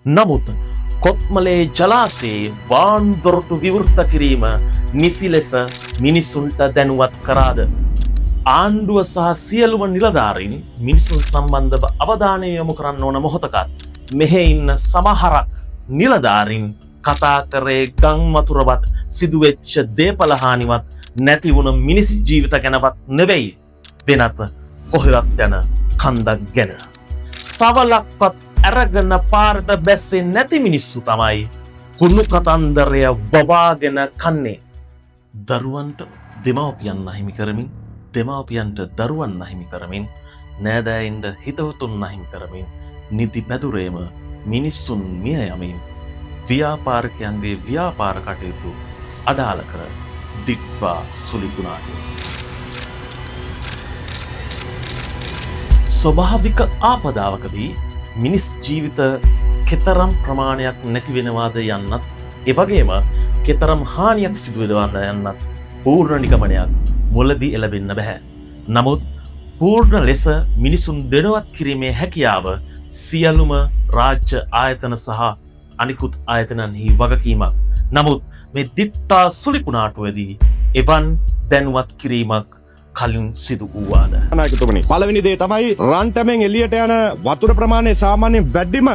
නමුත් කොත්මලේ ජලාශයේ වාන්දොරටු විවෘත කිරීම නිසි ලෙස මිනිසුන්ට දැනුවත් කරාද? ආණ්ඩුව සහ සියලුම නිලධාරීන් මිනිසුන් සම්බන්ධව අවධානය යොමු කරන්න ඕන මොහොතක මෙහෙ ඉන්න සමහරක් නිලධාරීන් කතා කරේ ගම් වතුරවත් සිදුවෙච්ච දේපල හානිවත් නැති වුණ මිනිස් ජීවිත ගැනවත් නෙවෙයි, වෙනත් කොහෙවත් යන කන්දක් ගැන. සවලක්වත් අරගෙන පාරට බැස්සේ නැති මිනිස්සු තමයි කුණු කතන්දරය වවාගෙන කන්නේ. දරුවන්ට දෙමව්පියන් අහිමි කරමින්, දෙමව්පියන්ට දරුවන් අහිමි කරමින්, නෑදෑයින්ට හිතවතුන් අහිමි කරමින්, නිදි පැදුරේම මිනිස්සුන් මිය යමින් ව්‍යාපාරිකයන්ගේ ව්‍යාපාර කටයුතු අඩාල කර දිට්වා සුලිකුණාට. ස්වභාවික ආපදාවකදී මිනිස් ජීවිත කෙතරම් ප්‍රමාණයක් නැති වෙනවාද යන්නත්, එවගේම කෙතරම් හානියක් සිදුවෙනවාද යන්නත් පූර්ණ නිගමනයක් මුලදී එළබෙන්න බැහැ. නමුත් පූර්ණ ලෙස මිනිසුන් දැනුවත් කිරීමේ හැකියාව සියලුම රාජ්‍ය ආයතන සහ අනිකුත් ආයතනන්හි වගකීමක්. නමුත් මේ දිට්ටා සුලිකුණාටුවේදී එවන් දැනුවත් කිරීමක් කලින් සිදු වූවාද? නායකතුමනි, පළවෙනි දේ තමයි රන්ටමෙන් එළියට යන වතුර ප්‍රමාණය සාමාන්‍යයෙන් වැඩිම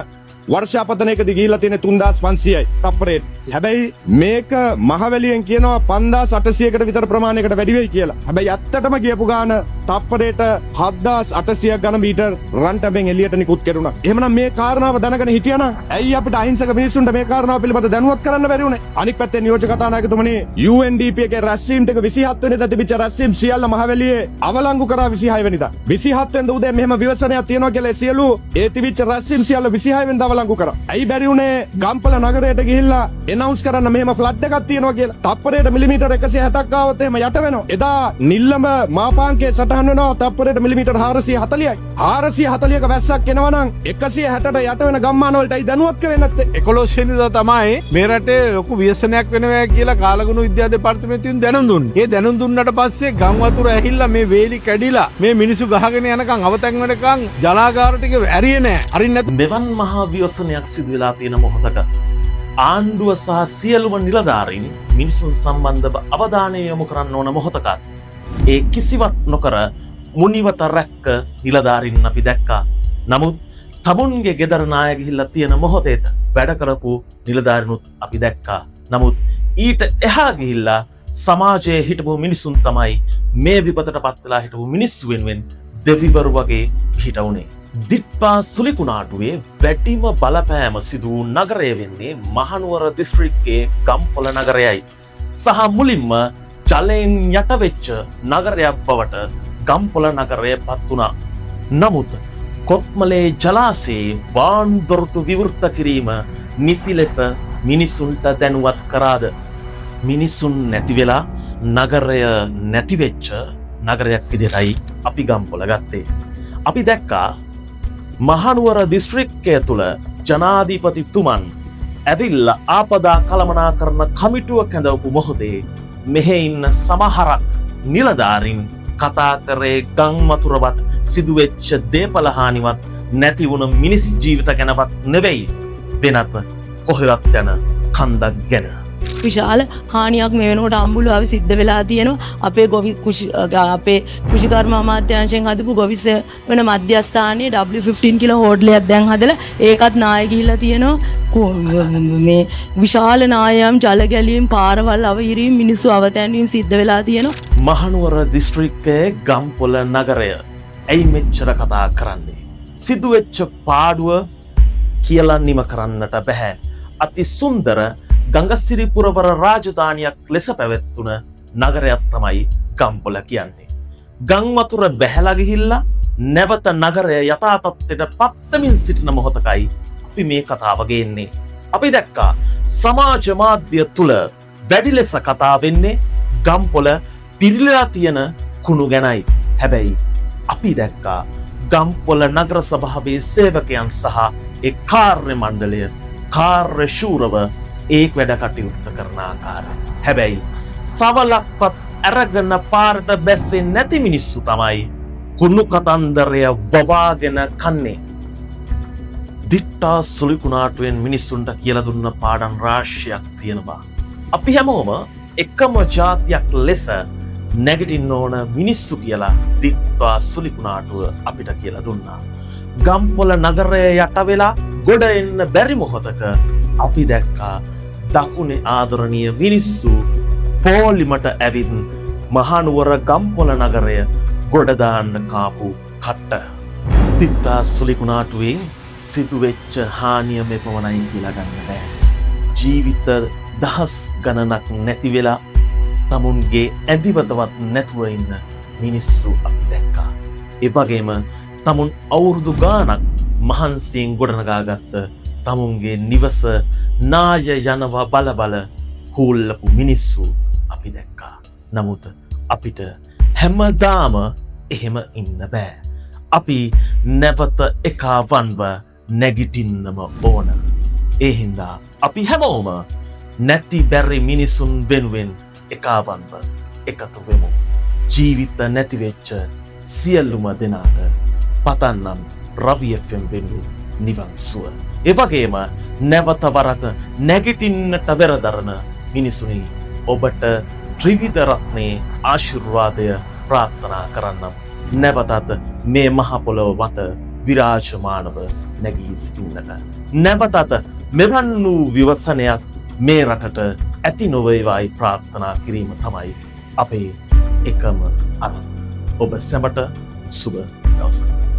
වර්ෂාපතනයකදී ගිහිල්ලා තියෙන 3500යි තප්පරයට. හැබැයි මේක මහවැලියෙන් කියනවා 5800කට විතර ප්‍රමාණයකට වැඩි වෙයි කියලා. හැබැයි ඇත්තටම කියපු ගාන තප්පරයට 7800ක් ගන්න මීටර් රන්ටමෙන් එළියට නිකුත් කෙරුණා. එහෙමනම් මේ කාරණාව දැනගෙන හිටියනම් ඇයි අපිට අහිංසක මිනිස්සුන්ට මේ කාරණාව පිළිබඳ දැනුවත් කරන්න බැරි වුනේ? අනික් පැත්තේ නියෝජක කතානායකතුමනි, UNDP එකේ රැස්වීම් ටික 27 වෙනිදා තිබිච්ච රැස්වීම් සියල්ල මහවැලියේ අවලංගු කරා 26 වෙනිදා. 27 වෙනිදා උදේ මෙහෙම විවසනයක් තියෙනවා කියලා සියලු ඒ තිබිච්ච රැස්වීම් සියල්ල 26 වෙනිදා අවලංගු කරා. ඇයි බැරි වුනේ ගම්පල නගරයට ගිහිල්ලා එනවුන්ස් කරන්න මෙහෙම ෆ්ලඩ් එකක් තියෙනවා කියලා? තප්පරයට මිලිමීටර් 160ක් ආවොත් එහෙම යට වෙනවා. එදා නිල්ලඹ මාපාංකයේ සටහන් වෙනවා තප්පරයට මිලිමීටර් 440යි. 440ක වැස්සක් එනවා නම් 160ට යට වෙන ගම්මාන වලටයි දැනුවත් කරේ නැත්තේ. 11 වෙනිදා තමයි මේ රටේ ලොකු ව්‍යසනයක් වෙනවා කියලා කාලගුණ විද්‍යා දෙපාර්තමේන්තුවෙන් දැනුම් දුන්නේ. ඒ දැනුම් දුන්නාට පස්සේ ගම් වතුර ඇහිල්ලා මේ වේලි කැඩිලා මේ මිනිස්සු ගහගෙන යනකම් අවතැන් වෙනකම් ජලාගාර ටික ඇරියේ නැහැ. අරින්න මෙවන් මහා ව්‍යසනයක් සිදු වෙලා තියෙන මොහොතක ආණ්ඩුව සහ සියලුම නිලධාරීන් මිනිසුන් සම්බන්ධව අවධානය යොමු කරන්න ඕන මොහොතක ඒ කිසිවක් නොකර මුනිවත රැක්ක නිලධාරීන් අපි දැක්කා. නමුත් තමුන්ගේ ගෙදර නාය ගිහිල්ලා තියෙන මොහොතේත වැඩ කරපු නිලධාරීනුත් අපි දැක්කා. නමුත් ඊට එහා ගිහිල්ලා සමාජයේ හිටපු මිනිසුන් තමයි මේ විපතට පත් වෙලා හිටපු මිනිස්සු වෙනුවෙන් දෙවිවරු වගේ පිහිට වුණේ. දිට්පා සුලිකුණාටුවේ වැඩිම බලපෑම සිදු වූ නගරය වෙන්නේ මහනුවර දිස්ත්‍රික්කයේ ගම්පොළ නගරයයි. සහ මුලින්ම ජලයෙන් යටවෙච්ච නගරයක් බවට ගම්පොළ නගරය පත් වුණා. නමුත් කොත්මලේ ජලාශයේ වාන්දොරටු විවෘත කිරීම නිසි ලෙස මිනිසුන්ට දැනුවත් කරාද? මිනිසුන් නැති වෙලා නගරය නැතිවෙච්ච නගරයක් විදිහටයි අපි ගම්පොළ ගත්තේ. අපි දැක්කා මහනුවර දිස්ත්‍රික්කය තුළ ජනාධිපතිතුමන් ඇවිල්ල ආපදා කළමනාකරන කමිටුව කැඳවපු මොහොතේ මෙහෙ ඉන්න සමහරක් නිලධාරීන් කතා කරේ ගම් වතුරවත් සිදුවෙච්ච දේපල හානිවත් නැති වුණ මිනිස් ජීවිත ගැනවත් නෙවෙයි, වෙනත් කොහෙවත් යන කන්දක් ගැන. විශාල හානියක් මේ වෙනකොට අම්බුලාවේ සිද්ධ වෙලා තියෙනවා. අපේ අපේ කෘෂිකර්ම අමාත්‍යාංශයෙන් හදපු ගොවිස වෙන මධ්‍යස්ථානයේ W15 කියලා හෝටලයක් දැන් හදලා ඒකත් නාය ගිහිල්ලා තියෙනවා. මේ විශාල නායම් ජල ගැලීම් පාරවල් අවහිරීම් මිනිස්සු අවතැන්වීම් සිද්ධ වෙලා තියෙනවා. මහනුවර දිස්ත්‍රික්කයේ ගම්පොළ නගරය ඇයි මෙච්චර කතා කරන්නේ? සිදුවෙච්ච පාඩුව කියලා නිම කරන්නට බැහැ. අති සුන්දර ගංගසිරිපුරවර රාජධානියක් ලෙස පැවැත්වුණ නගරයක් තමයි ගම්පොළ කියන්නේ. ගම් වතුර බැහැලා ගිහිල්ලා නැවත නගරය යථා තත්ත්වයට පත්වමින් සිටින මොහොතකයි අපි මේ කතාව ගේන්නේ. අපි දැක්කා සමාජ මාධ්‍ය තුල වැඩි ලෙස කතා වෙන්නේ ගම්පොළ පිරිලා තියෙන කුණු ගැනයි. හැබැයි අපි දැක්කා ගම්පොළ නගර සභාවේ සේවකයන් සහ ඒ කාර්ය මණ්ඩලය කාර්යශූරව ඒක වැඩ කටයුත්ත කරන ආකාරය. හැබැයි සවලක්වත් අරගෙන පාරට බැස්සේ නැති මිනිස්සු තමයි කුණු කතන්දරය වවාගෙන කන්නේ. දිට්ටා සුලිකුණාටුවෙන් මිනිස්සුන්ට කියලා දුන්න පාඩම් රාශියක් තියෙනවා. අපි හැමෝම එකම ජාතියක් ලෙස නැගිටින්න ඕන මිනිස්සු කියලා දිට්ටා සුලිකුණාටුව අපිට කියලා දුන්නා. ගම්පොල නගරය යට වෙලා ගොඩ එන්න බැරි මොහොතක අපි දැක්කා දකුණේ ආදරණීය මිනිස්සු පෝලිමට ඇවිත් මහනුවර ගම්පොල නගරය ගොඩදාන්න කාපු කට්ට. දිට්ටා සුලිකුණාටුවෙන් සිදුවෙච්ච හානිය මෙපමණයි කියලා ගන්න බෑ. ජීවිත දහස් ගණනක් නැති වෙලා තමුන්ගේ ඇදිවතවත් නැතුව ඉන්න මිනිස්සු අපි දැක්කා. ඒ වගේම තමුන් අවුරුදු ගානක් මහන්සියෙන් ගොඩනගාගත්ත තමුන්ගේ නිවස නාය යනවා බලබල හූල්ලපු මිනිස්සු අපි දැක්කා. නමුත් අපිට හැමදාම එහෙම ඉන්න බෑ. අපි නැවත එකාවන්ව නැගිටින්නම ඕන. ඒ හින්දා අපි හැමෝම නැති බැරි මිනිසුන් වෙනුවෙන් එකාවන්ව එකතු වෙමු. ජීවිත නැතිවෙච්ච සියල්ලුම දෙනාට පතන්නම් රවි FM වෙනුවෙන් නිවන් සුව. ඒ වගේම නැවත වරක නැගිටින්නට වෙරදරන මිනිසුනි ඔබට ත්‍රිවිධ රත්නයේ ආශිර්වාදය ප්‍රාර්ථනා කරන්නම්. නැවතත් මේ මහ පොළොව මත විරාජමානව නැගී සිටින්නට. නැවතත් මෙවන් වූ විවසනයක් මේ රටට ඇති නොවේවායි ප්‍රාර්ථනා කිරීම තමයි අපේ එකම අරමුණ. ඔබ සැමට සුබ දවසක්.